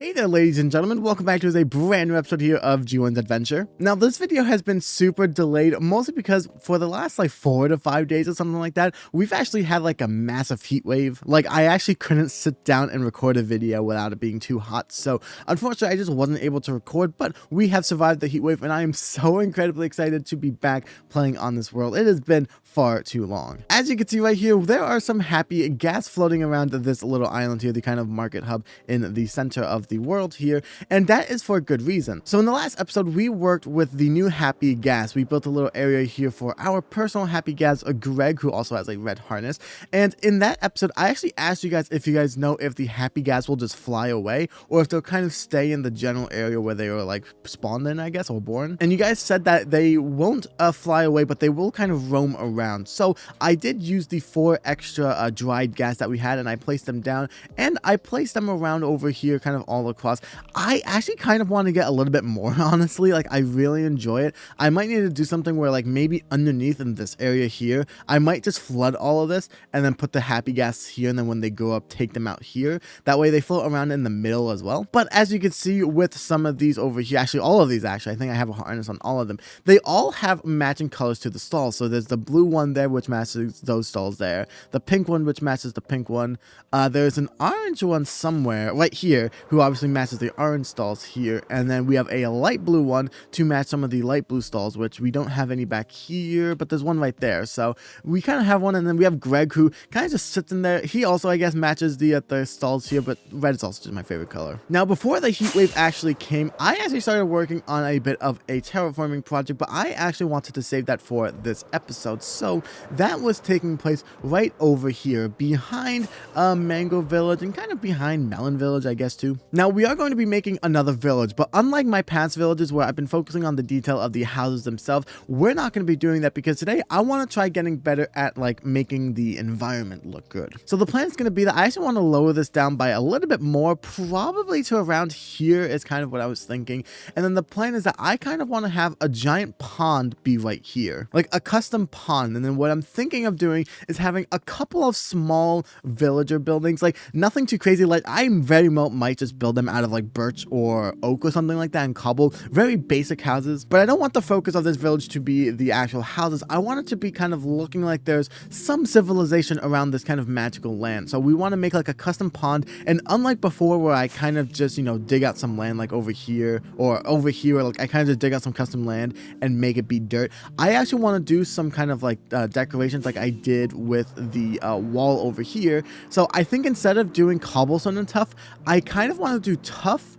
Hey there, ladies and gentlemen, welcome back to a brand new episode here of G1's Adventure. Now, this video has been super delayed, mostly because for the last 4 to 5 days or something like that, we've actually had a massive heat wave. I actually couldn't sit down and record a video without it being too hot, so unfortunately, I just wasn't able to record, but we have survived the heat wave, and I am so incredibly excited to be back playing on this world. It has been far too long. As you can see right here, there are some happy gas floating around this little island here, the kind of market hub in the center of the world here, and that is for a good reason. So in the last episode, we worked with the new happy gas. We built a little area here for our personal happy gas, Greg, who also has a red harness. And in that episode, I actually asked you guys if you guys know if the happy gas will just fly away or if they'll kind of stay in the general area where they were spawned in, I guess, or born. And you guys said that they won't fly away, but they will kind of roam around. So I did use the 4 extra dried gas that we had, and I placed them down, and I placed them around over here kind of all across. I actually kind of want to get a little bit more, honestly. I really enjoy it. I might need to do something where maybe underneath in this area here, I might just flood all of this and then put the happy gas here, and then when they go up, take them out here. That way they float around in the middle as well. But as you can see with some of these over here, actually all of these, I think I have a harness on all of them. They all have matching colors to the stalls. So there's the blue one there, which matches those stalls there. The pink one, which matches the pink one. There's an orange one somewhere right here, who obviously matches the orange stalls here. And then we have a light blue one to match some of the light blue stalls, which we don't have any back here, but there's one right there. So we kind of have one. And then we have Greg, who kind of just sits in there. He also, I guess, matches the stalls here, but red is also just my favorite color. Now, before the heat wave actually came, I actually started working on a bit of a terraforming project, but I actually wanted to save that for this episode. So that was taking place right over here behind Mango Village and kind of behind Melon Village, I guess, too. Now, we are going to be making another village, but unlike my past villages where I've been focusing on the detail of the houses themselves, we're not going to be doing that because today I want to try getting better at making the environment look good. So the plan is going to be that I actually want to lower this down by a little bit more, probably to around here is kind of what I was thinking. And then the plan is that I kind of want to have a giant pond be right here, like a custom pond. And then what I'm thinking of doing is having a couple of small villager buildings, nothing too crazy. I very well might just build them out of birch or oak or something like that and cobble, very basic houses. But I don't want the focus of this village to be the actual houses. I want it to be kind of looking like there's some civilization around this kind of magical land. So we want to make a custom pond, and unlike before where I kind of just dig out some land over here or over here, where I kind of just dig out some custom land and make it be dirt, I actually want to do some kind of decorations like I did with the wall over here. So I think instead of doing cobblestone and tough, I kind of want to do tough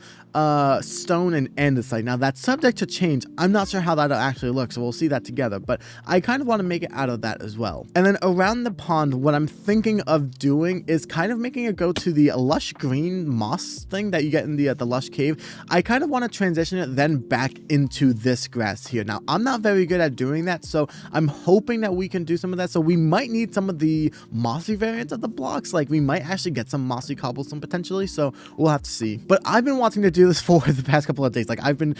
stone and andesite. Now that's subject to change. I'm not sure how that'll actually look, so we'll see that together, but I kind of want to make it out of that as well. And then around the pond, what I'm thinking of doing is kind of making it go to the lush green moss thing that you get in the lush cave. I kind of want to transition it then back into this grass here. Now I'm not very good at doing that, so I'm hoping that we can do some of that. So we might need some of the mossy variants of the blocks. We might actually get some mossy cobblestone potentially, so we'll have to see. But I've been wanting to do this for the past couple of days. I don't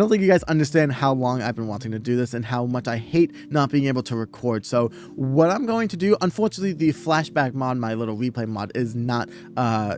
think you guys understand how long I've been wanting to do this and how much I hate not being able to record. So what I'm going to do, unfortunately, the flashback mod, my little replay mod, is not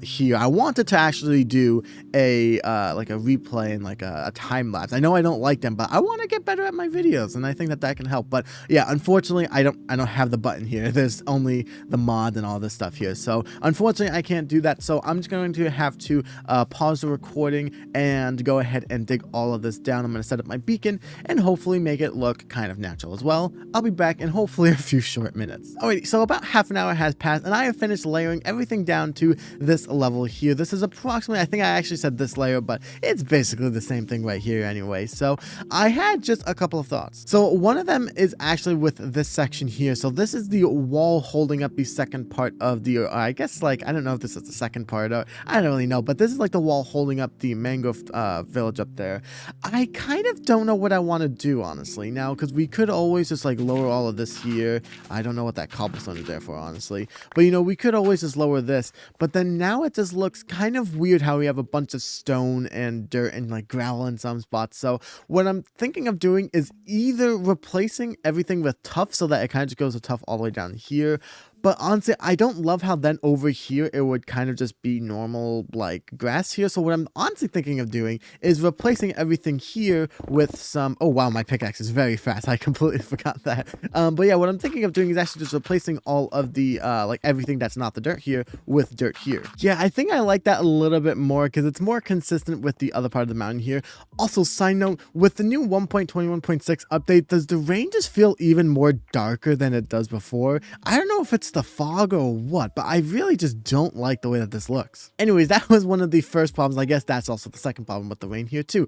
here. I wanted to actually do a replay and a time lapse. I know I don't like them, but I want to get better at my videos, and I think that can help. But yeah, unfortunately, I don't have the button here. There's only the mod and all this stuff here. So unfortunately, I can't do that. So I'm just going to have to pause the recording and go ahead and dig all of this down. I'm going to set up my beacon and hopefully make it look kind of natural as well. I'll be back in hopefully a few short minutes. Alrighty, so about half an hour has passed and I have finished layering everything down to this level here. This is approximately, I think I actually said this layer, but it's basically the same thing right here anyway. So I had just a couple of thoughts. So one of them is actually with this section here. So this is the wall holding up the second part of the, I guess I don't know if this is the second part, or I don't really know, but this is the wall holding up the mango village up there. I kind of don't know what I want to do, honestly, now, because we could always just lower all of this here. I don't know what that cobblestone is there for, honestly, but we could always just lower this. But then now it just looks kind of weird how we have a bunch of stone and dirt and gravel in some spots. So what I'm thinking of doing is either replacing everything with tough so that it kind of just goes to tough all the way down here, But honestly, I don't love how then over here it would kind of just be normal like grass here. So what I'm honestly thinking of doing is replacing everything here with some, oh wow, my pickaxe is very fast. I completely forgot that. But yeah, what I'm thinking of doing is actually just replacing all of the like everything that's not the dirt here with dirt here. Yeah, I think I like that a little bit more because it's more consistent with the other part of the mountain here. Also, side note, with the new 1.21.6 update, does the rain just feel even more darker than it does before? I don't know if it's the fog or what, but I really just don't like the way that this looks. Anyways, that was one of the first problems. I guess that's also the second problem with the rain here too.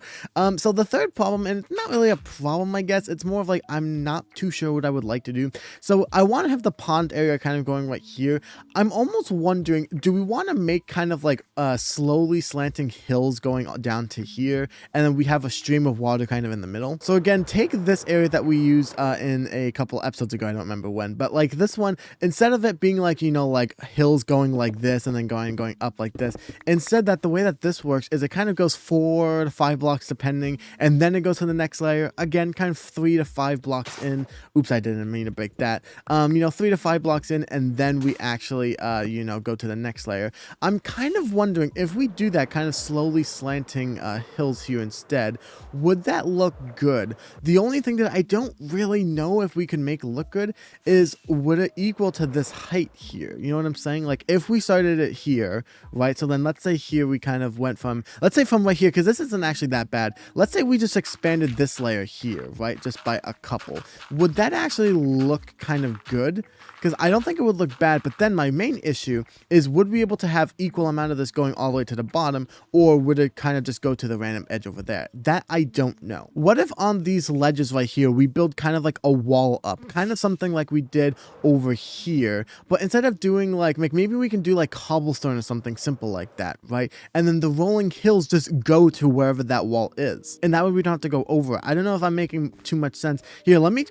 So the third problem, and it's not really a problem, I guess, it's more of like I'm not too sure what I would like to do. So I want to have the pond area kind of going right here. I'm almost wondering, do we want to make kind of like slowly slanting hills going down to here, and then we have a stream of water kind of in the middle? So again, take this area that we used in a couple episodes ago, I don't remember when, but like this one, instead of it being like, you know, like hills going like this and then going up like this, instead that the way that this works is it kind of goes 4 to 5 blocks depending, and then it goes to the next layer, again kind of 3 to 5 blocks in. Oops, I didn't mean to break that. You know, 3 to 5 blocks in, and then we actually you know, go to the next layer. I'm kind of wondering if we do that kind of slowly slanting hills here instead, would that look good? The only thing that I don't really know if we can make look good is, would it equal to this height here? You know what I'm saying? Like if we started it here, right? So then let's say here we kind of went from, let's say from right here, because this isn't actually that bad. Let's say we just expanded this layer here, right? Just by a couple. Would that actually look kind of good? Because I don't think it would look bad, but then my main issue is, would we be able to have equal amount of this going all the way to the bottom, or would it kind of just go to the random edge over there? That I don't know. What if on these ledges right here, we build kind of like a wall up, kind of something like we did over here, but instead of doing like maybe we can do like cobblestone or something simple like that, right? And then the rolling hills just go to wherever that wall is, and that way we don't have to go over it. I don't know if I'm making too much sense here. Let me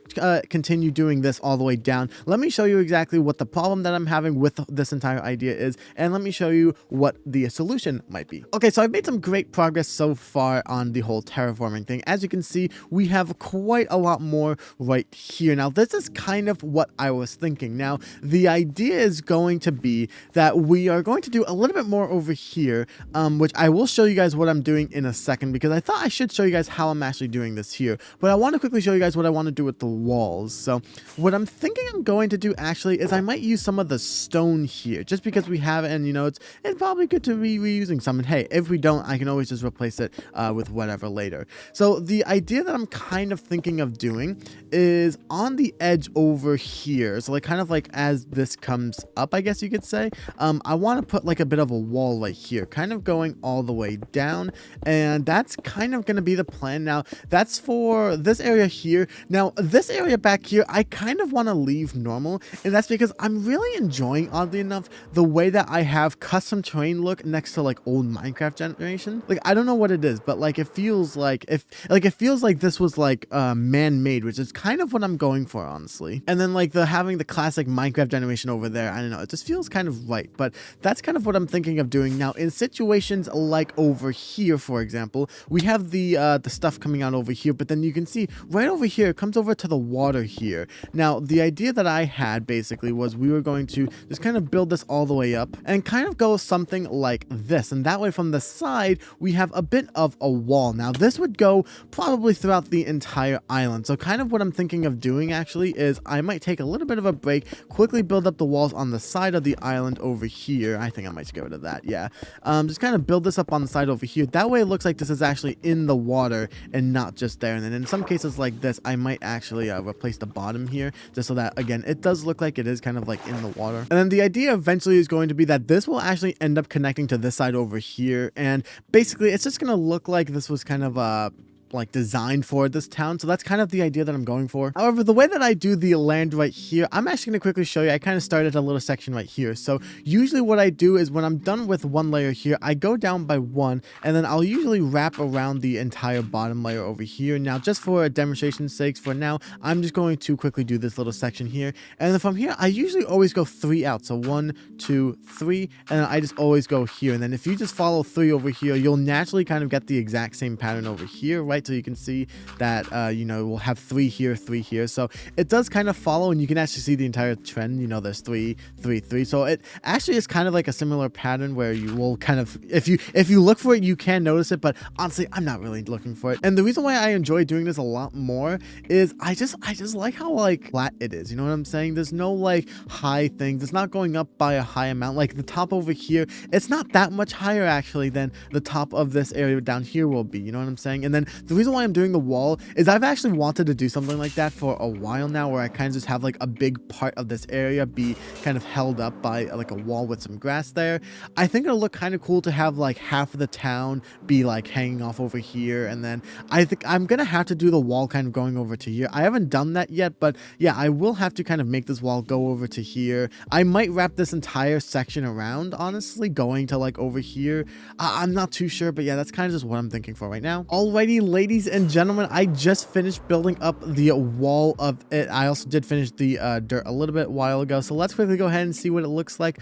continue doing this all the way down. Let me show you exactly what the problem that I'm having with this entire idea is, and let me show you what the solution might be. Okay, so I've made some great progress so far on the whole terraforming thing. As you can see, we have quite a lot more right here. Now, this is kind of what I was thinking. Now, the idea is going to be that we are going to do a little bit more over here, which I will show you guys what I'm doing in a second, because I thought I should show you guys how I'm actually doing this here, but I want to quickly show you guys what I want to do with the walls. So what I'm thinking I'm going to do actually is I might use some of the stone here, just because we have it, and you know, it's probably good to be reusing some, and hey, if we don't, I can always just replace it with whatever later. So the idea that I'm kind of thinking of doing is on the edge over here, so like kind of like as this comes up, I guess you could say, I want to put like a bit of a wall right here, kind of going all the way down, and that's kind of going to be the plan. Now, that's for this area here. Now, this area back here, I kind of want to leave normal, and that's because I'm really enjoying, oddly enough, the way that I have custom terrain look next to like old Minecraft generation. Like, I don't know what it is, but like it feels like it feels like this was like man-made, which is kind of what I'm going for, honestly. And then like having the classic Minecraft generation over there, I don't know, it just feels kind of right. But that's kind of what I'm thinking of doing. Now, in situations like over here, for example, we have the stuff coming out over here, but then you can see right over here, it comes over to the water here. Now, the idea that I had basically was we were going to just kind of build this all the way up and kind of go something like this, and that way from the side we have a bit of a wall. Now, this would go probably throughout the entire island. So kind of what I'm thinking of doing actually is I might take a little bit of a break, quickly build up the walls on the side of the island over here. I think I might get rid of that. Yeah, just kind of build this up on the side over here. That way it looks like this is actually in the water and not just there. And then in some cases like this, I might actually replace the bottom here, just so that again it does look like it is kind of like in the water. And then the idea eventually is going to be that this will actually end up connecting to this side over here, and basically it's just gonna look like this was kind of like designed for this town. So that's kind of the idea that I'm going for. However, the way that I do the land right here, I'm actually going to quickly show you. I kind of started a little section right here. So usually what I do is when I'm done with one layer here, I go down by one, and then I'll usually wrap around the entire bottom layer over here. Now, just for a demonstration's sake, for now, I'm just going to quickly do this little section here. And then from here, I usually always go 3 out. So 1, 2, 3, and then I just always go here. And then if you just follow 3 over here, you'll naturally kind of get the exact same pattern over here, right? right? So you can see that, you know, we'll have 3 here, 3 here. So it does kind of follow, and you can actually see the entire trend. You know, there's 3, 3, 3. So it actually is kind of like a similar pattern where you will kind of, if you look for it, you can notice it, but honestly, I'm not really looking for it. And the reason why I enjoy doing this a lot more is I just like how like flat it is. You know what I'm saying? There's no like high things. It's not going up by a high amount. Like the top over here, it's not that much higher actually than the top of this area down here will be. You know what I'm saying? And then the reason why I'm doing the wall is I've actually wanted to do something like that for a while now, where I kind of just have like a big part of this area be kind of held up by like a wall with some grass there. I think it'll look kind of cool to have like half of the town be like hanging off over here, and then I think I'm gonna have to do the wall kind of going over to here. I haven't done that yet, but yeah, I will have to kind of make this wall go over to here. I might wrap this entire section around, honestly, going to like over here. I'm not too sure, but yeah, that's kind of just what I'm thinking for right now. Alrighty, ladies and gentlemen, I just finished building up the wall of it. I also did finish the dirt a little bit while ago, so let's quickly go ahead and see what it looks like.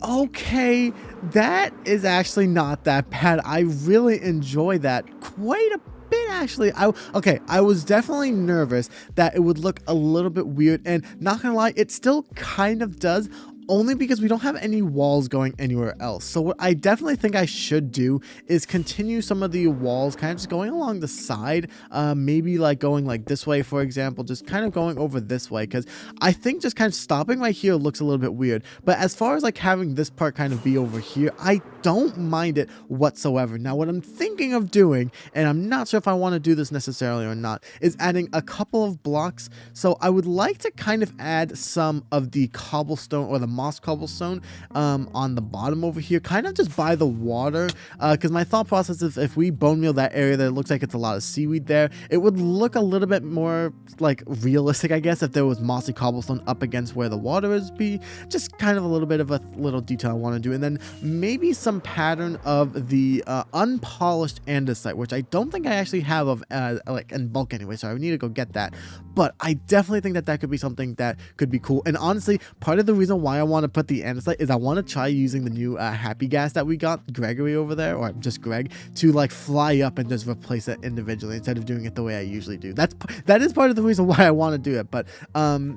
Okay, that is actually not that bad. I really enjoy that quite a bit actually. I was definitely nervous that it would look a little bit weird, and not gonna lie, it still kind of does, only because we don't have any walls going anywhere else. So what I definitely think I should do is continue some of the walls kind of just going along the side, maybe like going like this way, for example, just kind of going over this way, because I think just kind of stopping right here looks a little bit weird. But as far as like having this part kind of be over here, I don't mind it whatsoever. Now what I'm thinking of doing, and I'm not sure if I want to do this necessarily or not, is adding a couple of blocks. So I would like to kind of add some of the cobblestone or the moss cobblestone on the bottom over here, kind of just by the water, because my thought process is if we bone meal that area that looks like it's a lot of seaweed there, it would look a little bit more like realistic, I guess, if there was mossy cobblestone up against where the water is. Be just kind of a little bit of a little detail I want to do, and then maybe some pattern of the unpolished andesite, which I don't think I actually have of like in bulk anyway, so I need to go get that. But I definitely think that that could be something that could be cool. And honestly, part of the reason why I want to put the andesite is I want to try using the new happy gas that we got, Gregory over there, or just Greg, to like fly up and just replace it individually instead of doing it the way I usually do. That is part of the reason why I want to do it. But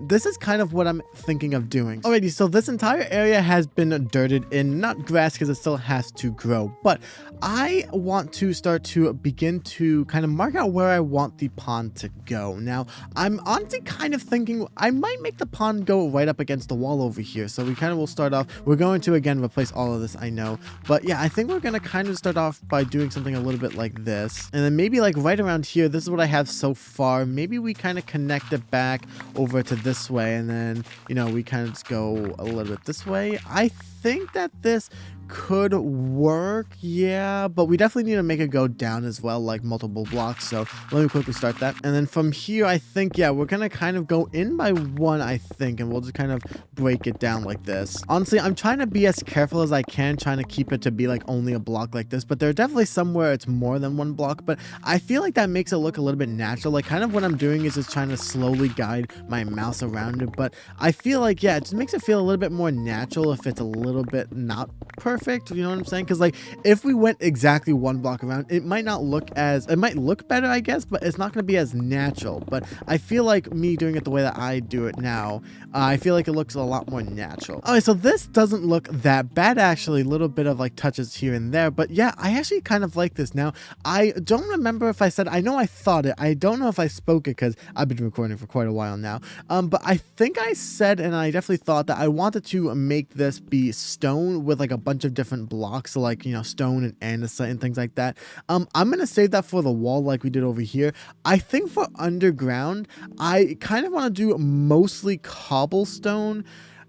this is kind of what I'm thinking of doing. Alrighty, so this entire area has been dirted in, not grass because it still has to grow, but I want to start to begin to kind of mark out where I want the pond to go. Now I'm honestly kind of thinking I might make the pond go right up against the wall over here. So we kind of will start off, we're going to again replace all of this, I know, but yeah, I think we're going to kind of start off by doing something a little bit like this, and then maybe like right around here, this is what I have so far. Maybe we kind of connect it back over to this way, and then, you know, we kind of just go a little bit this way. I think that this could work, yeah, but we definitely need to make it go down as well, like multiple blocks. So let me quickly start that, and then from here I think, yeah, we're gonna kind of go in by one, I think, and we'll just kind of break it down like this. Honestly, I'm trying to be as careful as I can, trying to keep it to be like only a block like this, but there are definitely somewhere it's more than one block, but I feel like that makes it look a little bit natural. Like kind of what I'm doing is just trying to slowly guide my mouse around it, but I feel like, yeah, it just makes it feel a little bit more natural if it's a little bit not perfect, you know what I'm saying? Because like if we went exactly one block around, it might not look as, it might look better, I guess, but it's not going to be as natural. But I feel like me doing it the way that I do it now, I feel like it looks a lot more natural. All right, so this doesn't look that bad actually, a little bit of like touches here and there, but yeah, I actually kind of like this. Now I don't remember if I said, I know I thought it, I don't know if I spoke it because I've been recording for quite a while now, but I think I said, and I definitely thought that I wanted to make this be stone with like a bunch of different blocks, so like, you know, stone and andesite and things like that. I'm gonna save that for the wall like we did over here. I think for underground, I kind of want to do mostly cobblestone,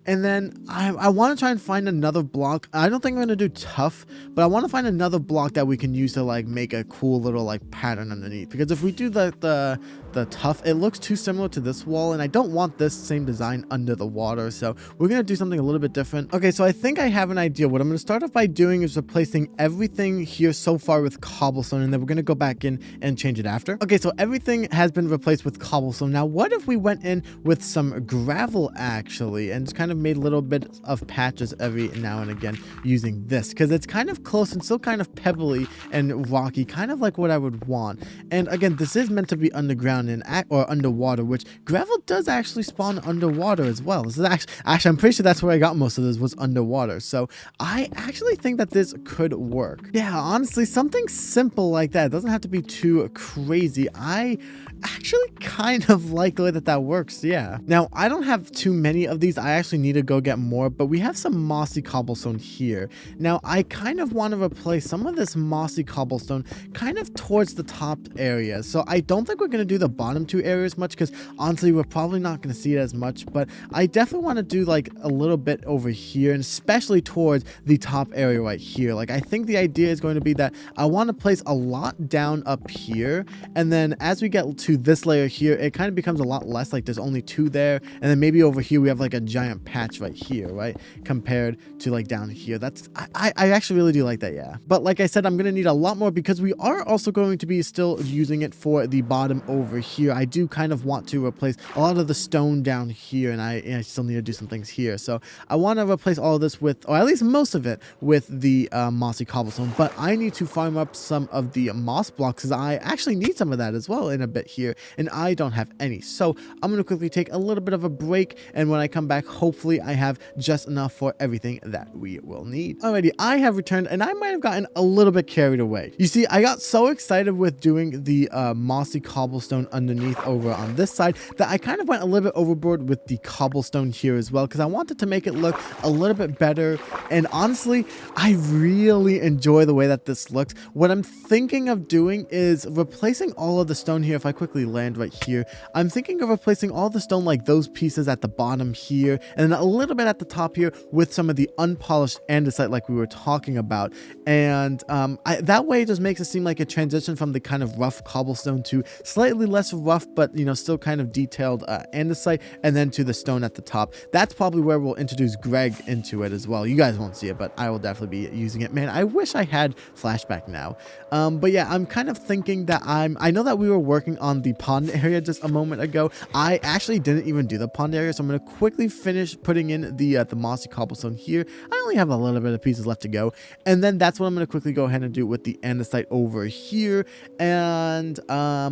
and then I want to try and find another block. I don't think I'm going to do tough, but I want to find another block that we can use to like make a cool little like pattern underneath, because if we do the the tuff, it looks too similar to this wall, and I don't want this same design under the water, so we're gonna do something a little bit different. Okay, so I think I have an idea. What I'm gonna start off by doing is replacing everything here so far with cobblestone, and then we're gonna go back in and change it after. Okay, so everything has been replaced with cobblestone. Now, what if we went in with some gravel actually, and just kind of made little bits of patches every now and again using this, because it's kind of close and still kind of pebbly and rocky, kind of like what I would want. And again, this is meant to be underground and or underwater, which gravel does actually spawn underwater as well. This is actually I'm pretty sure that's where I got most of this, was underwater. So I actually think that this could work. Yeah, honestly, something simple like that. It doesn't have to be too crazy. I actually kind of like the way that that works. Yeah. Now, I don't have too many of these. I actually need to go get more, but we have some mossy cobblestone here. Now, I kind of want to replace some of this mossy cobblestone kind of towards the top area. So I don't think we're going to do the bottom two areas much, because honestly, we're probably not going to see it as much, but I definitely want to do like a little bit over here, and especially towards the top area right here. Like, I think the idea is going to be that I want to place a lot down up here, and then as we get to this layer here, it kind of becomes a lot less, like there's only two there, and then maybe over here we have like a giant patch right here, right, compared to like down here. That's I actually really do like that. Yeah, but like I said, I'm gonna need a lot more, because we are also going to be still using it for the bottom over here. I do kind of want to replace a lot of the stone down here, and I still need to do some things here, so I want to replace all of this with, or at least most of it, with the mossy cobblestone. But I need to farm up some of the moss blocks, because I actually need some of that as well in a bit here, and I don't have any. So I'm going to quickly take a little bit of a break, and when I come back, hopefully I have just enough for everything that we will need. Alrighty, I have returned, and I might have gotten a little bit carried away. You see, I got so excited with doing the mossy cobblestone underneath over on this side that I kind of went a little bit overboard with the cobblestone here as well, because I wanted to make it look a little bit better. And honestly, I really enjoy the way that this looks. What I'm thinking of doing is replacing all of the stone here. If I quickly land right here, I'm thinking of replacing all the stone, like those pieces at the bottom here, and then a little bit at the top here with some of the unpolished andesite like we were talking about. And that way it just makes it seem like a transition from the kind of rough cobblestone to slightly less rough, but you know, still kind of detailed andesite, and then to the stone at the top. That's probably where we'll introduce Greg into it as well. You guys won't see it, but I will definitely be using it. Man, I wish I had flashback now. But yeah, I'm kind of thinking that I know that we were working on the pond area just a moment ago. I actually didn't even do the pond area, so I'm going to quickly finish putting in the mossy cobblestone here. I only have a little bit of pieces left to go, and then that's what I'm going to quickly go ahead and do with the andesite over here. And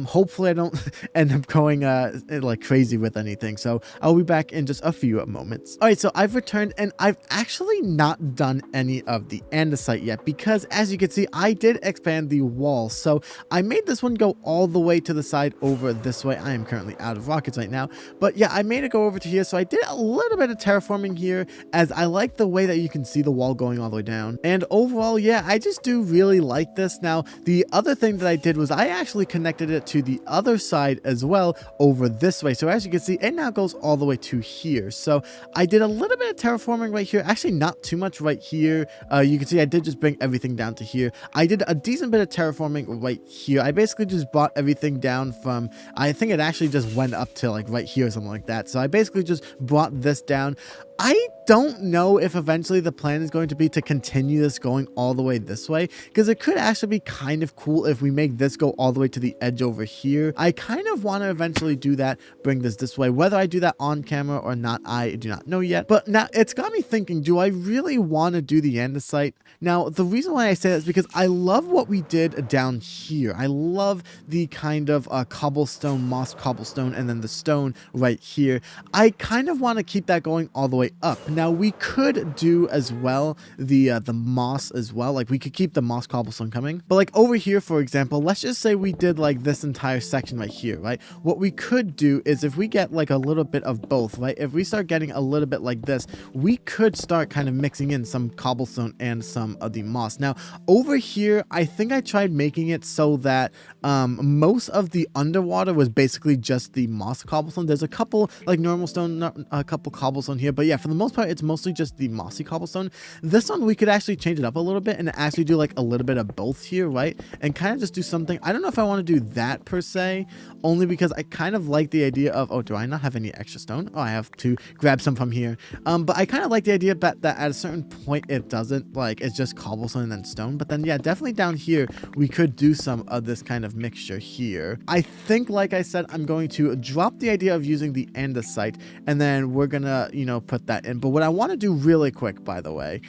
hopefully I don't end up going like crazy with anything, so I'll be back in just a few moments. All right, so I've returned, and I've actually not done any of the andesite yet, because as you can see, I did expand the wall. So I made this one go all the way to the side over this way. I am currently out of rockets right now, but yeah, I made it go over to here. So I did a little bit of terraforming here, as I like the way that you can see the wall going all the way down. And overall, yeah, I just do really like this. Now, the other thing that I did was I actually connected it to the other side as well over this way. So as you can see, it now goes all the way to here. So I did a little bit of terraforming right here, actually not too much right here. You can see I did just bring everything down to here. I did a decent bit of terraforming right here. I basically just brought everything down from, I think it actually just went up to like right here or something like that. So I basically just brought this down. I don't know if eventually the plan is going to be to continue this going all the way this way, because it could actually be kind of cool if we make this go all the way to the edge over here. I kind of want to eventually do that, bring this way. Whether I do that on camera or not, I do not know yet. But now it's got me thinking, do I really want to do the andesite? Now, the reason why I say that is because I love what we did down here. I love the kind of cobblestone, moss cobblestone, and then the stone right here. I kind of want to keep that going all the way up. Now, we could do as well the moss as well. Like, we could keep the moss cobblestone coming. But like over here, for example, let's just say we did like this entire section right here, right? What we could do is if we get like a little bit of both, right? If we start getting a little bit like this, we could start kind of mixing in some cobblestone and some of the moss. Now, over here, I think I tried making it so that most of the underwater was basically just the moss cobblestone. There's a couple like normal stone, a couple cobblestone here, but yeah, for the most part, it's mostly just the mossy cobblestone. This one, we could actually change it up a little bit and actually do like a little bit of both here, right? And kind of just do something. I don't know if I want to do that per se, only because I kind of like the idea of, oh, do I not have any extra stone? Oh, I have to grab some from here. But I kind of like the idea that at a certain point, it doesn't, like, it's just cobblestone and then stone. But then, yeah, definitely down here, we could do some of this kind of mixture here. I think, like I said, I'm going to drop the idea of using the andesite, and then we're gonna, you know, put that in. But what I want to do really quick, by the way,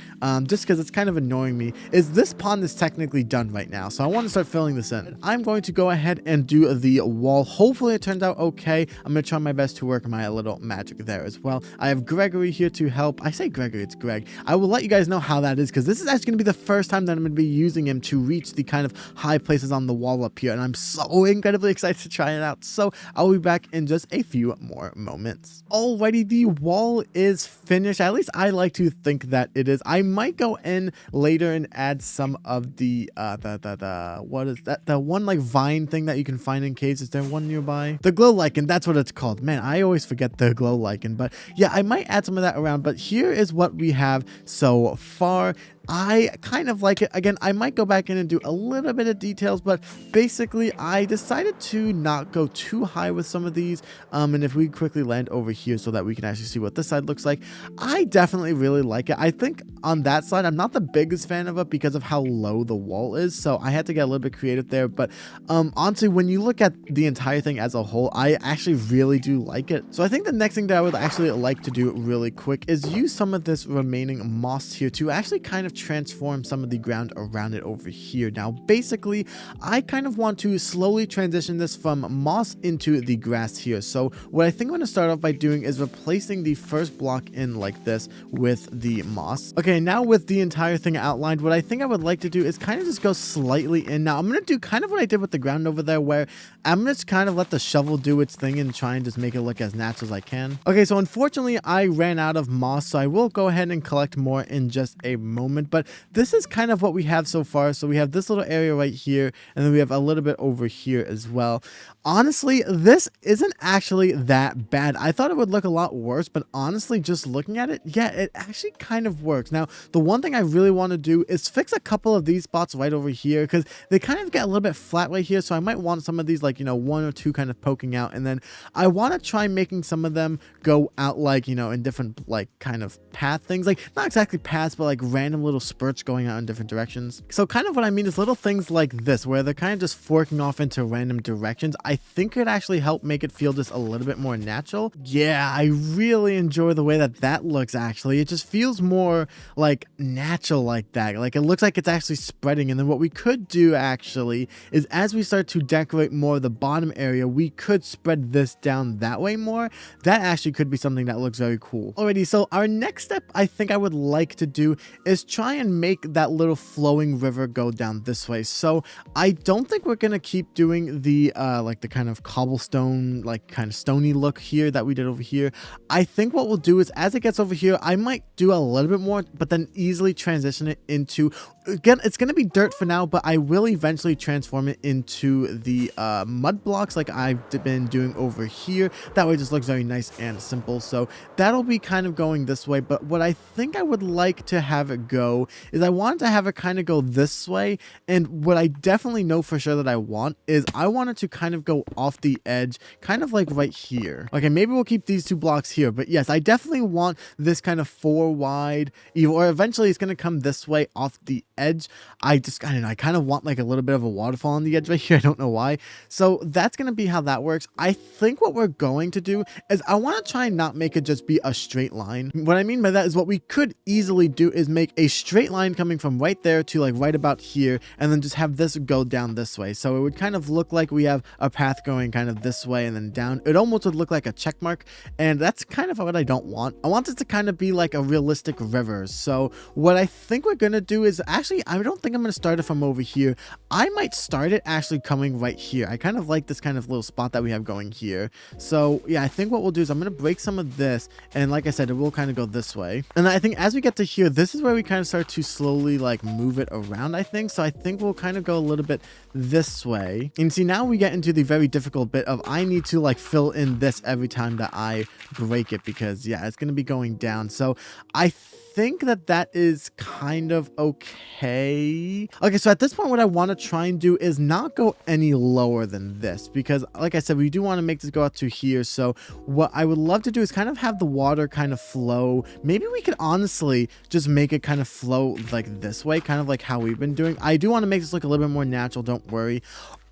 just because it's kind of annoying me, is this pond is technically done right now. So I want to start filling this in. I'm going to go ahead and do the wall. Hopefully it turns out okay. I'm going to try my best to work my little magic there as well. I have Gregory here to help. I say Gregory, it's Greg. I will let you guys know how that is, because this is actually going to be the first time that I'm going to be using him to reach the kind of high places on the wall up here. And I'm so incredibly excited to try it out. So I'll be back in just a few more moments. Alrighty, the wall is finished. At least I like to think that it is. I might go in later and add some of the what is that? The one like vine thing that you can find in caves. Is there one nearby? The glow lichen, that's what it's called. Man, I always forget the glow lichen, but yeah, I might add some of that around. But here is what we have so far. I kind of like it. Again, I might go back in and do a little bit of details, but basically I decided to not go too high with some of these. And if we quickly land over here so that we can actually see what this side looks like, I definitely really like it. I think on that side, I'm not the biggest fan of it because of how low the wall is. So I had to get a little bit creative there. But honestly, when you look at the entire thing as a whole, I actually really do like it. So I think the next thing that I would actually like to do really quick is use some of this remaining moss here to actually kind of transform some of the ground around it over here. Now, basically, I kind of want to slowly transition this from moss into the grass here. So what I think I'm going to start off by doing is replacing the first block in like this with the moss. Okay, now with the entire thing outlined, what I think I would like to do is kind of just go slightly in. Now, I'm going to do kind of what I did with the ground over there, where I'm just kind of let the shovel do its thing and try and just make it look as natural as I can. Okay, so unfortunately, I ran out of moss, so I will go ahead and collect more in just a moment. But this is kind of what we have so far. So we have this little area right here, and then we have a little bit over here as well. Honestly, this isn't actually that bad. I thought it would look a lot worse, but honestly, just looking at it, yeah, it actually kind of works. Now, the one thing I really want to do is fix a couple of these spots right over here, because they kind of get a little bit flat right here. So I might want some of these, like, you know, one or two kind of poking out, and then I want to try making some of them go out, like, you know, in different, like, kind of path things, like not exactly paths, but like random little spurts going out in different directions. So kind of what I mean is little things like this, where they're kind of just forking off into random directions. I think it actually helped make it feel just a little bit more natural. Yeah, I really enjoy the way that that looks. Actually, it just feels more like natural like that. Like it looks like it's actually spreading. And then what we could do actually is, as we start to decorate more of the bottom area, we could spread this down that way more. That actually could be something that looks very cool. Alrighty, so our next step I think I would like to do is try and make that little flowing river go down this way. So I don't think we're gonna keep doing the like the kind of cobblestone, like kind of stony look here that we did over here. I think what we'll do is, as it gets over here, I might do a little bit more, but then easily transition it into, again, it's gonna be dirt for now, but I will eventually transform it into the mud blocks like I've been doing over here. That way it just looks very nice and simple. So that'll be kind of going this way. But what I think I would like to have it go is, I want to have it kind of go this way. And what I definitely know for sure that I want is, I want it to kind of go off the edge, kind of like right here. Okay, maybe we'll keep these two blocks here, but yes, I definitely want this kind of 4 wide, or eventually it's going to come this way off the edge. I don't know, I kind of want like a little bit of a waterfall on the edge right here. I don't know why. So that's going to be how that works. I think what we're going to do is, I want to try and not make it just be a straight line. What I mean by that is, what we could easily do is make a straight line coming from right there to like right about here, and then just have this go down this way. So it would kind of look like we have a path going kind of this way and then down. It almost would look like a check mark, and that's kind of what I don't want. I want it to kind of be like a realistic river. So what I think we're gonna do is, actually, I don't think I'm gonna start it from over here. I might start it actually coming right here. I kind of like this kind of little spot that we have going here. So yeah, I think what we'll do is, I'm gonna break some of this, and like I said, it will kind of go this way. And I think as we get to here, this is where we kind of start to slowly like move it around, I think. So I think we'll kind of go a little bit this way. And see, now we get into the very difficult bit of I need to like fill in this every time that I break it, because yeah, it's going to be going down. So I think that is kind of okay. Okay, so at this point, what I want to try and do is not go any lower than this, because like I said, we do want to make this go out to here. So what I would love to do is kind of have the water kind of flow. Maybe we could honestly just make it kind of flow like this way, kind of like how we've been doing. I do want to make this look a little bit more natural, don't worry.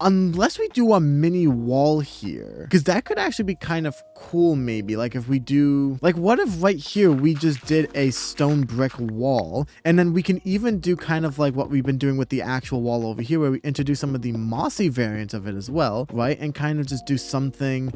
Unless we do a mini wall here, because that could actually be kind of cool. Maybe like if we do, like, what if right here we just did a stone brick wall, and then we can even do kind of like what we've been doing with the actual wall over here, where we introduce some of the mossy variants of it as well, right? And kind of just do something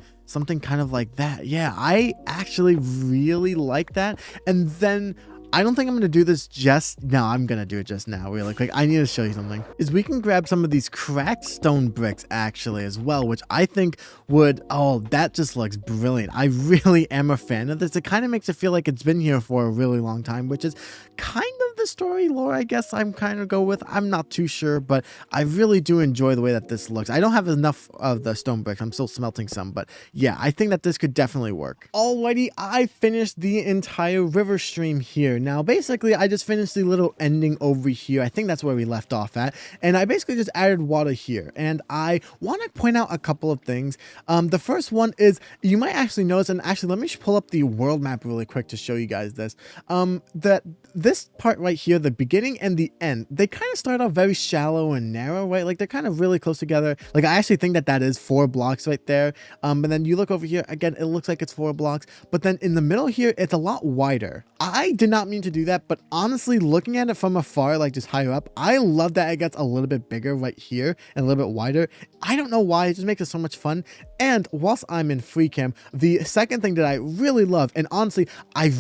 kind of like that. Yeah, I actually really like that. And then I don't think I'm going to do this just now. I'm going to do it just now really quick. I need to show you something. Is we can grab some of these cracked stone bricks actually as well, which I think would, oh, that just looks brilliant. I really am a fan of this. It kind of makes it feel like it's been here for a really long time, which is kind of the story lore, I guess I'm kind of go with. I'm not too sure, but I really do enjoy the way that this looks. I don't have enough of the stone bricks. I'm still smelting some, but yeah, I think that this could definitely work. Alrighty, I finished the entire river stream here. Now, basically, I just finished the little ending over here. I think that's where we left off at. And I basically just added water here. And I want to point out a couple of things. The first one is, you might actually notice, and actually, let me just pull up the world map really quick to show you guys this. That this part right here, the beginning and the end, they kind of start off very shallow and narrow, right? Like they're kind of really close together. Like I actually think that is 4 blocks right there. But then you look over here, again, it looks like it's 4 blocks. But then in the middle here, it's a lot wider. I did not mean to do that, but honestly, looking at it from afar, like just higher up, I love that it gets a little bit bigger right here and a little bit wider. I don't know why, it just makes it so much fun. And whilst I'm in free cam, the second thing that I really love, and honestly, I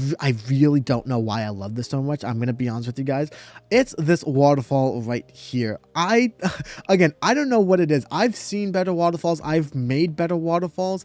really don't know why I love this so much, I'm gonna be honest with you guys, it's this waterfall right here. Again, I don't know what it is. I've seen better waterfalls, I've made better waterfalls.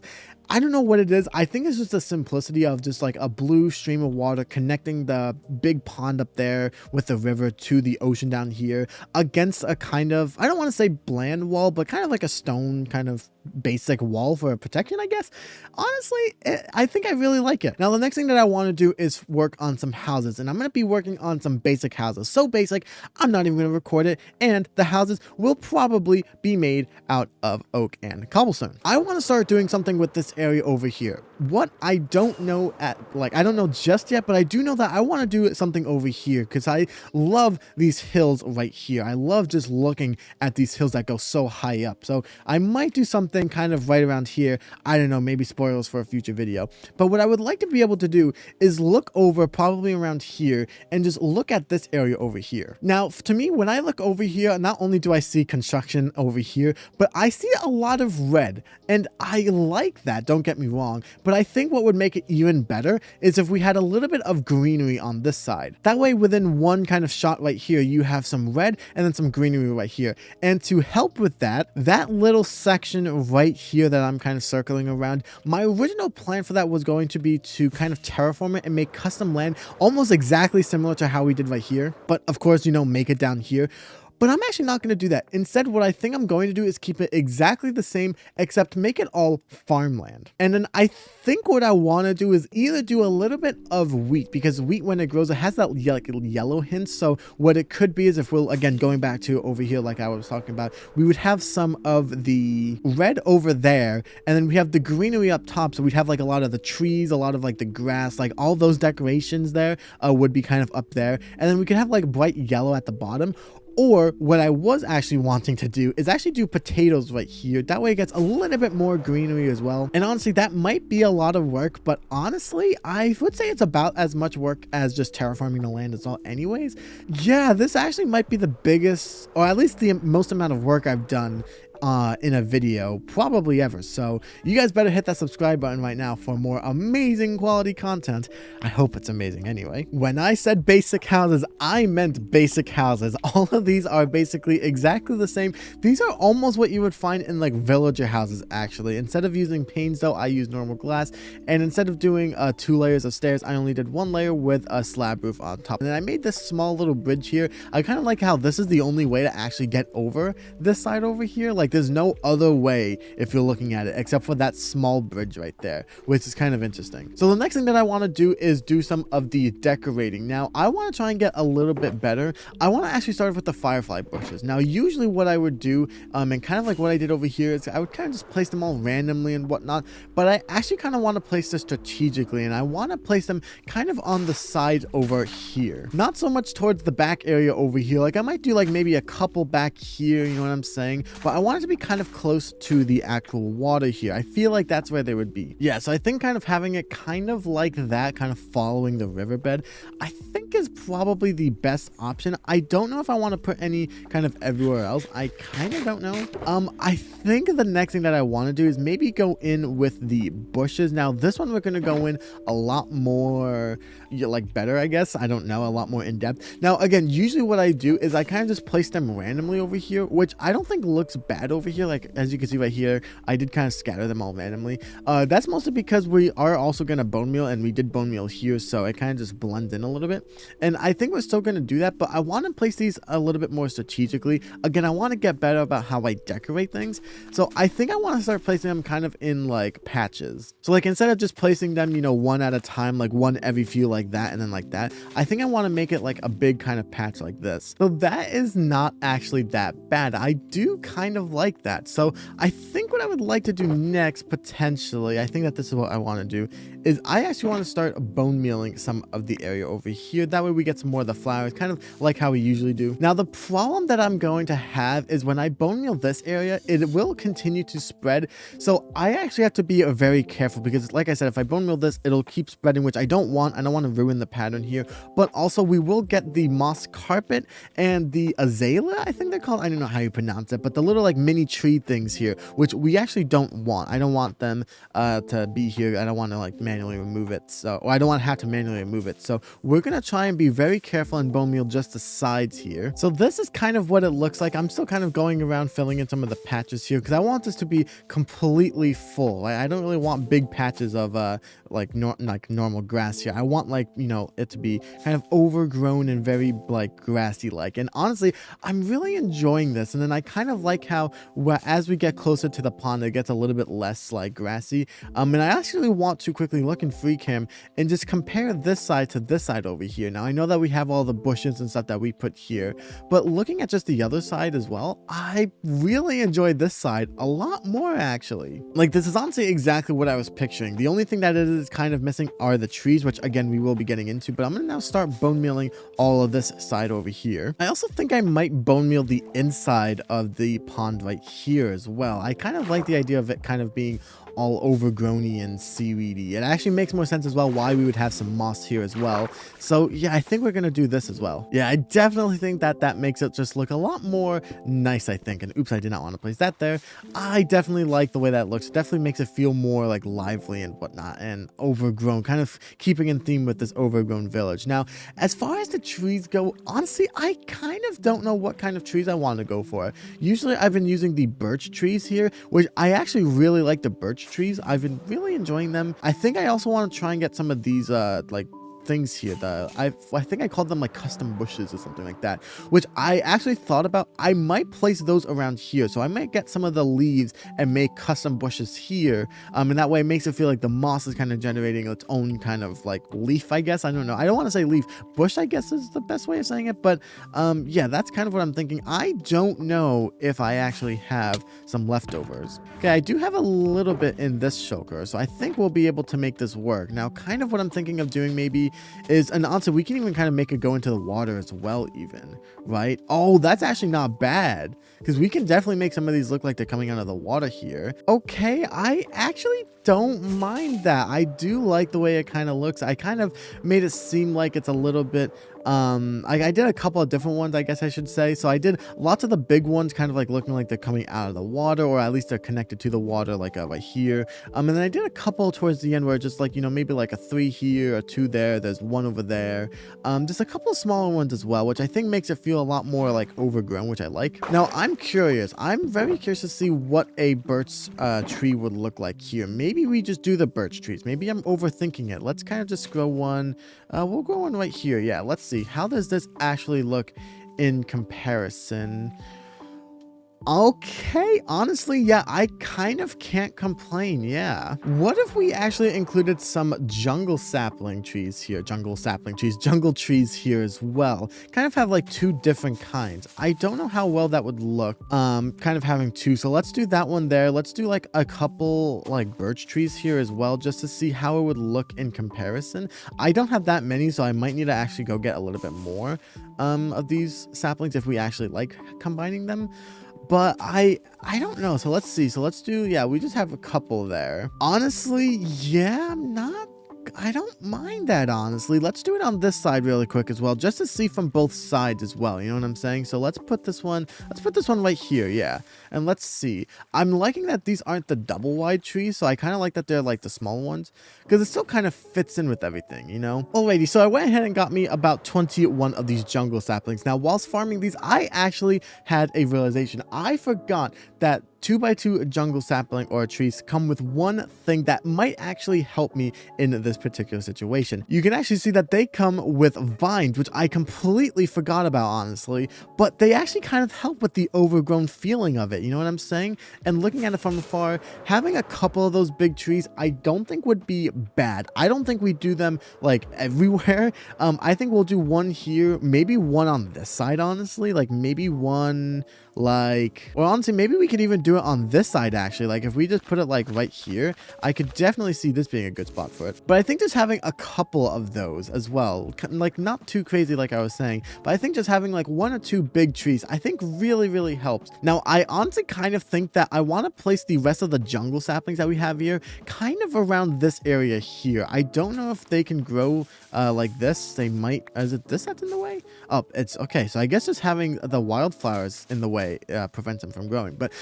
I don't know what it is. I think it's just the simplicity of just like a blue stream of water connecting the big pond up there with the river to the ocean down here against a kind of, I don't want to say bland wall, but kind of like a stone kind of basic wall for protection, I guess. Honestly, I think I really like it. Now, the next thing that I want to do is work on some houses, and I'm going to be working on some basic houses. So basic, I'm not even going to record it, and the houses will probably be made out of oak and cobblestone. I want to start doing something with this area over here. What I don't know I don't know just yet, but I do know that I want to do something over here because I love these hills right here. I love just looking at these hills that go so high up. So I might do something kind of right around here. I don't know, maybe spoilers for a future video. But what I would like to be able to do is look over probably around here and just look at this area over here. Now, to me, when I look over here, not only do I see construction over here, but I see a lot of red, and I like that, don't get me wrong, but I think what would make it even better is if we had a little bit of greenery on this side. That way, within one kind of shot right here, you have some red and then some greenery right here. And to help with that little section right here that I'm kind of circling around, my original plan for that was going to be to kind of terraform it and make custom land almost exactly similar to how we did right here. But of course, you know, make it down here. But I'm actually not going to do that. Instead, what I think I'm going to do is keep it exactly the same, except make it all farmland. And then I think what I want to do is either do a little bit of wheat, because wheat, when it grows, it has that like yellow hint. So what it could be is, if we're, again, going back to over here like I was talking about, we would have some of the red over there, and then we have the greenery up top. So we'd have like a lot of the trees, a lot of like the grass, like all those decorations there would be kind of up there. And then we could have like bright yellow at the bottom. Or what I was actually wanting to do is actually do potatoes right here. That way it gets a little bit more greenery as well. And honestly, that might be a lot of work, but honestly, I would say it's about as much work as just terraforming the land as well anyways. Yeah, this actually might be the biggest, or at least the most amount of work I've done in a video probably ever. So you guys better hit that subscribe button right now for more amazing quality content. I hope it's amazing anyway. When I said basic houses, I meant basic houses. All of these are basically exactly the same. These are almost what you would find in like villager houses actually. Instead of using panes though, I use normal glass, and instead of doing 2 layers of stairs, I only did 1 layer with a slab roof on top. And then I made this small little bridge here. I kind of like how this is the only way to actually get over this side over here. Like there's no other way if you're looking at it except for that small bridge right there, which is kind of interesting. So the next thing that I want to do is do some of the decorating. Now I want to try and get a little bit better. I want to actually start with the firefly bushes. Now usually what I would do and kind of like what I did over here is I would kind of just place them all randomly and whatnot, but I actually kind of want to place this strategically, and I want to place them kind of on the side over here, not so much towards the back area over here. Like I might do like maybe a couple back here, you know what I'm saying, but I want it to be kind of close to the actual water here. I feel like that's where they would be. Yeah, so I think kind of having it kind of like that, kind of following the riverbed, I think is probably the best option. I don't know if I want to put any kind of everywhere else. I kind of don't know. I think the next thing that I want to do is maybe go in with the bushes. Now this one we're going to go in a lot more like better, I guess. I don't know, a lot more in depth. Now again, usually what I do is I kind of just place them randomly over here, which I don't think looks bad over here. Like as you can see right here, I did kind of scatter them all randomly. That's mostly because we are also going to bone meal, and we did bone meal here, so it kind of just blends in a little bit. And I think we're still going to do that, but I want to place these a little bit more strategically. Again, I want to get better about how I decorate things, so I think I want to start placing them kind of in like patches. So like instead of just placing them, you know, one at a time, like one every few like that and then like that, I think I want to make it like a big kind of patch like this. So that is not actually that bad. I do kind of like that. So I think what I would like to do next, potentially, I think that this is what I want to do, is I actually want to start bone mealing some of the area over here. That way we get some more of the flowers, kind of like how we usually do. Now the problem that I'm going to have is when I bone meal this area, it will continue to spread. So I actually have to be very careful, because like I said, if I bone meal this, it'll keep spreading, which I don't want. I don't want to ruin the pattern here. But also we will get the moss carpet and the azalea, I think they're called. I don't know how you pronounce it, but the little like mini tree things here, which we actually don't want. I don't want them to be here. I don't want to like manually remove it, so, or I don't want to have to manually remove it. So we're gonna try and be very careful and bone meal just the sides here. So this is kind of what it looks like. I'm still kind of going around filling in some of the patches here, because I want this to be completely full. I don't really want big patches of like normal grass here. I want, like, you know, it to be kind of overgrown and very like grassy like. And honestly, I'm really enjoying this. And then I kind of like how as we get closer to the pond, it gets a little bit less like grassy. And I actually want to quickly look in free cam and just compare this side to this side over here. Now I know that we have all the bushes and stuff that we put here, but looking at just the other side as well, I really enjoyed this side a lot more actually. Like this is honestly exactly what I was picturing. The only thing that it is kind of missing are the trees, which again we will be getting into, but I'm gonna now start bone mealing all of this side over here. I also think I might bone meal the inside of the pond right here as well. I kind of like the idea of it kind of being all overgrowny and seaweedy. It actually makes more sense as well why we would have some moss here as well. So yeah, I think we're gonna do this as well. Yeah, I definitely think that that makes it just look a lot more nice, I think. And oops, I did not want to place that there. I definitely like the way that looks. It definitely makes it feel more like lively and whatnot, and overgrown, kind of keeping in theme with this overgrown village. Now, as far as the trees go, honestly, I kind of don't know what kind of trees I want to go for. Usually I've been using the birch trees here, which I actually really like the birch trees. I've been really enjoying them. I think I also want to try and get some of these like things here. I think I called them like custom bushes or something like that, which I actually thought about. I might place those around here, so I might get some of the leaves and make custom bushes here, and that way it makes it feel like the moss is kind of generating its own kind of like leaf, I guess. I don't know, I don't want to say leaf, bush I guess is the best way of saying it, but yeah, that's kind of what I'm thinking. I don't know if I actually have some leftovers. Okay, I do have a little bit in this shulker, so I think we'll be able to make this work. Now kind of what I'm thinking of doing maybe is, and also we can even kind of make it go into the water as well even, right? Oh, that's actually not bad, because we can definitely make some of these look like they're coming out of the water here. Okay, I actually don't mind that. I do like the way it kind of looks. I kind of made it seem like it's a little bit I did a couple of different ones, I guess I should say. So I did lots of the big ones kind of like looking like they're coming out of the water, or at least they're connected to the water, like right here. And then I did a couple towards the end where just like, you know, maybe like a 3 here, a 2 there, there's 1 over there. Just a couple of smaller ones as well, which I think makes it feel a lot more like overgrown, which I like. Now I'm curious, I'm very curious to see what a birch tree would look like here. Maybe we just do the birch trees. Maybe I'm overthinking it. Let's kind of just grow one. We'll grow one right here. Yeah, let's see. How does this actually look in comparison? Okay, honestly, yeah, I kind of can't complain, yeah. What if we actually included some jungle sapling trees here? Jungle trees here as well. Kind of have like 2 different kinds. I don't know how well that would look, kind of having 2. So let's do that one there. Let's do like a couple like birch trees here as well, just to see how it would look in comparison. I don't have that many, so I might need to actually go get a little bit more of these saplings if we actually like combining them. But I don't know. So let's see. So let's do, yeah, we just have a couple there. Honestly, yeah, I don't mind that, honestly. Let's do it on this side really quick as well, just to see from both sides as well. You know what I'm saying? So let's put this one right here. Yeah. And let's see. I'm liking that these aren't the double wide trees. So I kind of like that they're like the small ones, because it still kind of fits in with everything, you know? Alrighty. So I went ahead and got me about 21 of these jungle saplings. Now, whilst farming these, I actually had a realization. I forgot that 2x2 jungle sapling or trees come with one thing that might actually help me in this particular situation. You can actually see that they come with vines, which I completely forgot about, honestly, but they actually kind of help with the overgrown feeling of it. You know what I'm saying? And looking at it from afar, having a couple of those big trees, I don't think would be bad. I don't think we do them like everywhere. I think we'll do one here, maybe one on this side, honestly, like maybe one like, well, honestly, maybe we could even do it on this side, actually. Like if we just put it like right here, I could definitely see this being a good spot for it. But I think just having a couple of those as well, like not too crazy like I was saying, but I think just having like 1 or 2 big trees, I think really helps. Now I honestly kind of think that I want to place the rest of the jungle saplings that we have here kind of around this area here. I don't know if they can grow like this. They might. Is it this that's in the way? Oh, it's okay. So I guess just having the wildflowers in the way prevents them from growing. But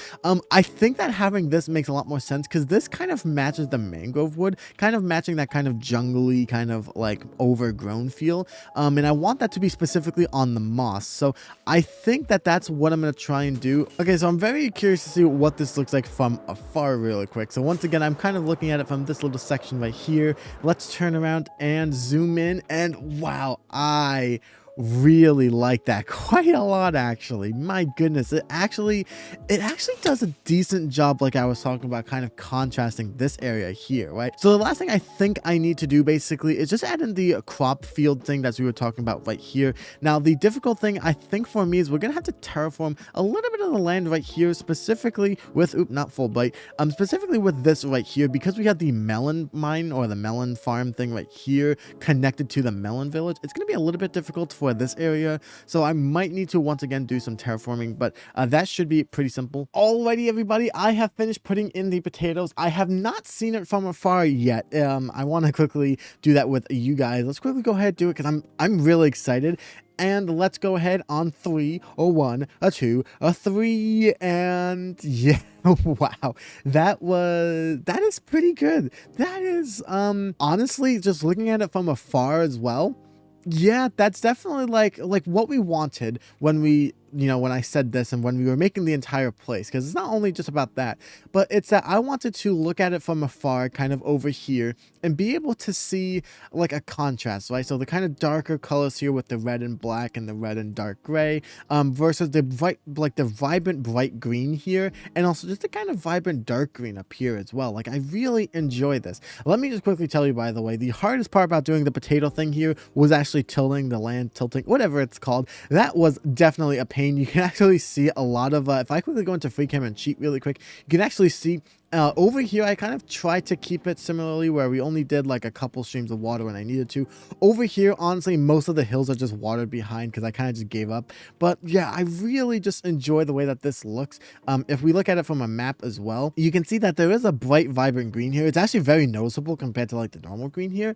I think that having this makes a lot more sense, because this kind of matches the mangrove wood, kind of matching that kind of jungly kind of like overgrown feel, and I want that to be specifically on the moss. So I think that that's what I'm going to try and do. Okay, so I'm very curious to see what this looks like from afar really quick. So once again, I'm kind of looking at it from this little section right here. Let's turn around and zoom in, and wow, I really like that quite a lot, actually. My goodness, it actually does a decent job, like I was talking about, kind of contrasting this area here, right? So the last thing I think I need to do basically is just add in the crop field thing that we were talking about right here. Now the difficult thing I think for me is we're gonna have to terraform a little bit of the land right here, specifically with not full bite, specifically with this right here, because we have the melon mine or the melon farm thing right here connected to the melon village. It's gonna be a little bit difficult for this area, so I might need to once again do some terraforming, but that should be pretty simple. Alrighty, everybody, I have finished putting in the potatoes. I have not seen it from afar yet. I want to quickly do that with you guys. Let's quickly go ahead and do it, because I'm really excited. And let's go ahead on 3, or 1, or 2, or 3, and yeah, wow, that is pretty good. That is, honestly, just looking at it from afar as well, yeah, that's definitely like what we wanted when we, you know, when I said this and when we were making the entire place, because it's not only just about that, but it's that I wanted to look at it from afar, kind of over here, and be able to see like a contrast, right? So the kind of darker colors here with the red and black and the red and dark gray, versus the vibrant bright green here, and also just the kind of vibrant dark green up here as well. Like, I really enjoy this. Let me just quickly tell you, by the way, the hardest part about doing the potato thing here was actually tilting the land, whatever it's called. That was definitely a pain. You can actually see a lot of if I quickly go into free cam and cheat really quick, you can actually see Over here, I kind of tried to keep it similarly where we only did like a couple streams of water when I needed to. Over here, honestly, most of the hills are just watered behind because I kind of just gave up. But yeah, I really just enjoy the way that this looks. If we look at it from a map as well, you can see that there is a bright, vibrant green here. It's actually very noticeable compared to like the normal green here,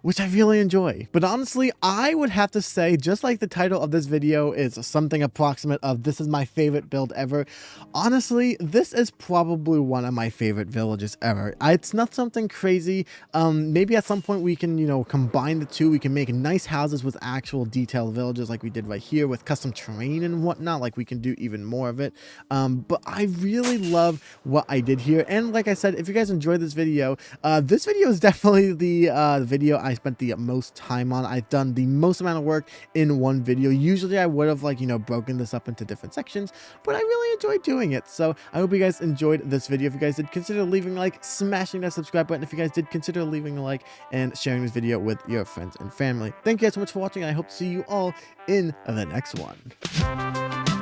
which I really enjoy. But honestly, I would have to say, just like the title of this video is something approximate of this is my favorite build ever, honestly, this is probably one of my favorite villages ever. It's not something crazy. Maybe at some point we can, you know, combine the two. We can make nice houses with actual detailed villages like we did right here with custom terrain and whatnot. Like we can do even more of it. But I really love what I did here. And like I said, if you guys enjoyed this video is definitely the video I spent the most time on. I've done the most amount of work in one video. Usually I would have, like, you know, broken this up into different sections, but I really enjoyed doing it. So I hope you guys enjoyed this video. If you guys did, consider leaving a like, smashing that subscribe button. If you guys did, consider leaving a like and sharing this video with your friends and family. Thank you guys so much for watching. I hope to see you all in the next one.